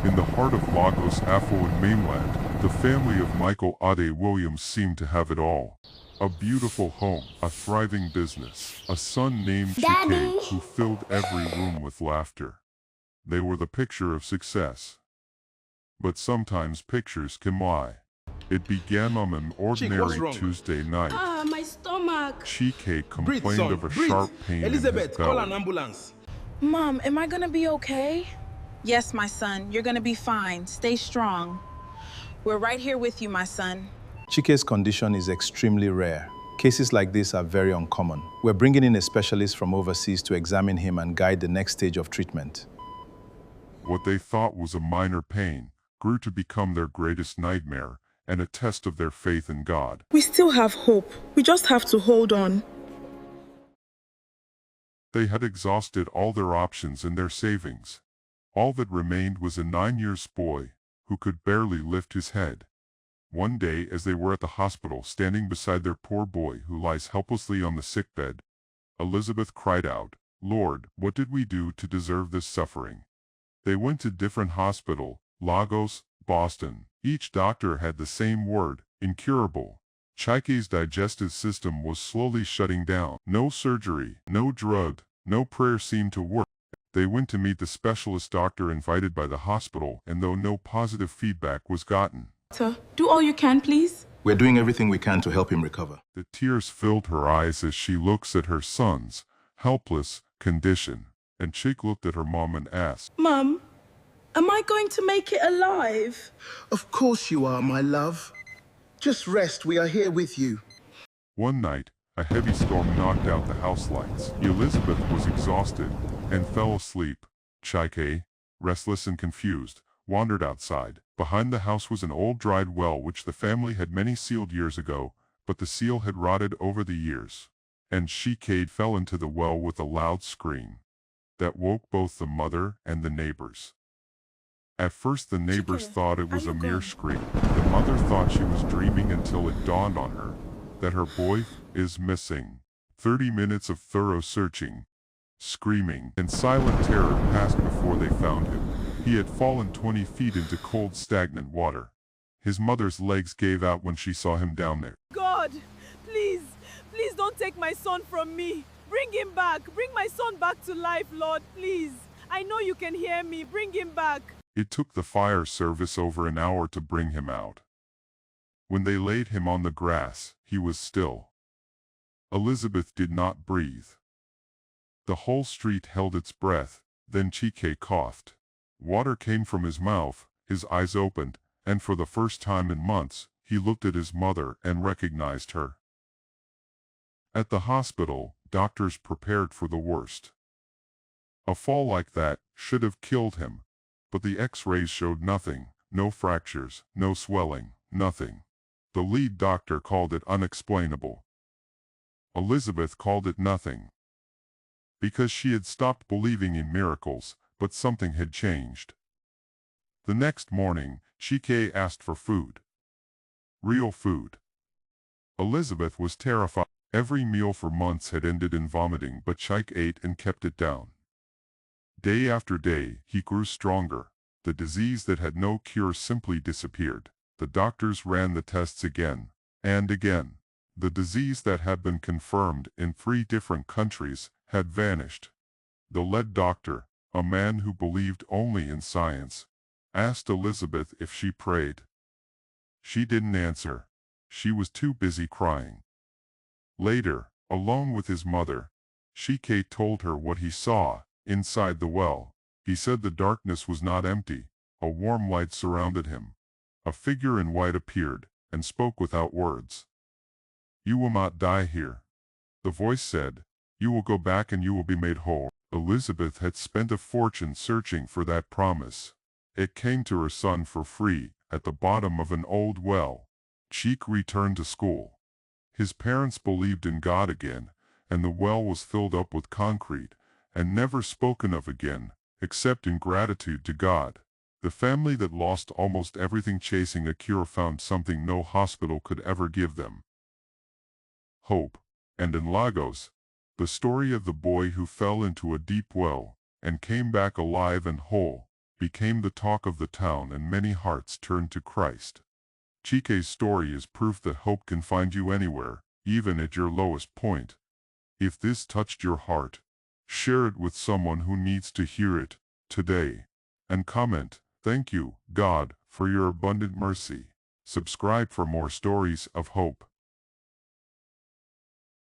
In the heart of Lagos affluent mainland, the family of Chike Ade-Williams seemed to have it all. A beautiful home, a thriving business, a son named Daddy. Chike who filled every room with laughter. They were the picture of success. But sometimes pictures can lie. It began on an ordinary Tuesday night. My stomach. Chike Breathe, complained son, of a breathe. sharp pain Elizabeth, in his call belly. an ambulance. Mom, am I gonna be okay? Yes, my son, you're gonna be fine. Stay strong. We're right here with you, my son. Chike's condition is extremely rare. Cases like this are very uncommon. We're bringing in a specialist from overseas to examine him and guide the next stage of treatment. What they thought was a minor pain grew to become their greatest nightmare and a test of their faith in God. We still have hope. We just have to hold on. They had exhausted all their options and their savings. All that remained was a 9-year boy who could barely lift his head. One day, as they were at the hospital standing beside their poor boy who lies helplessly on the sickbed, Elizabeth cried out, "Lord, what did we do to deserve this suffering?" They went to different hospitals, Lagos, Boston. Each doctor had the same word, incurable. Chike's digestive system was slowly shutting down. No surgery, no drug, no prayer seemed to work. They went to meet the specialist doctor invited by the hospital, and though no positive feedback was gotten, Do all you can, please. We're doing everything we can to help him recover. the tears filled her eyes as she looks at her son's helpless condition. And Chike looked at her mom and asked, Mom, am I going to make it alive? Of course you are, my love. Just rest, we are here with you. One night, a heavy storm knocked out the house lights. Elizabeth was exhausted and fell asleep. Chike, restless and confused, wandered outside. Behind the house was an old dried well which the family had many sealed years ago, but the seal had rotted over the years. And Chike fell into the well with a loud scream that woke both the mother and the neighbors. At first the neighbors thought it was a mere scream. The mother thought she was dreaming until it dawned on her that her boy is missing. 30 minutes of thorough searching, screaming, and silent terror passed before they found him. He had fallen 20 feet into cold, stagnant water. His mother's legs gave out when she saw him down there. God, please don't take my son from me. Bring him back. Bring my son back to life, Lord, please. I know you can hear me. Bring him back. It took the fire service over an hour to bring him out. When they laid him on the grass, he was still. Elizabeth did not breathe. The whole street held its breath. Then Chike coughed. Water came from his mouth, his eyes opened, and for the first time in months, he looked at his mother and recognized her. At the hospital, doctors prepared for the worst. A fall like that should have killed him, but the X-rays showed nothing, no fractures, no swelling, nothing. The lead doctor called it unexplainable. Elizabeth called it nothing. Because she had stopped believing in miracles, but something had changed. The next morning, Chike asked for food. Real food. Elizabeth was terrified. Every meal for months had ended in vomiting, but Chike ate and kept it down. Day after day, he grew stronger. The disease that had no cure simply disappeared. The doctors ran the tests again and again. The disease that had been confirmed in 3 different countries had vanished. The lead doctor, a man who believed only in science, asked Elizabeth if she prayed. She didn't answer. She was too busy crying. Later, alone with his mother, Chike told her what he saw inside the well. He said the darkness was not empty. A warm light surrounded him. A figure in white appeared and spoke without words. "You will not die here." The voice said, "You will go back and you will be made whole." Elizabeth had spent a fortune searching for that promise. It came to her son for free at the bottom of an old well. Chike returned to school. His parents believed in God again, and the well was filled up with concrete and never spoken of again, except in gratitude to God. The family that lost almost everything chasing a cure found something no hospital could ever give them: hope. And in Lagos, the story of the boy who fell into a deep well and came back alive and whole became the talk of the town and many hearts turned to Christ. Chike's story is proof that hope can find you anywhere, even at your lowest point. If this touched your heart, share it with someone who needs to hear it today. And comment, "Thank you, God, for your abundant mercy." Subscribe for more stories of hope.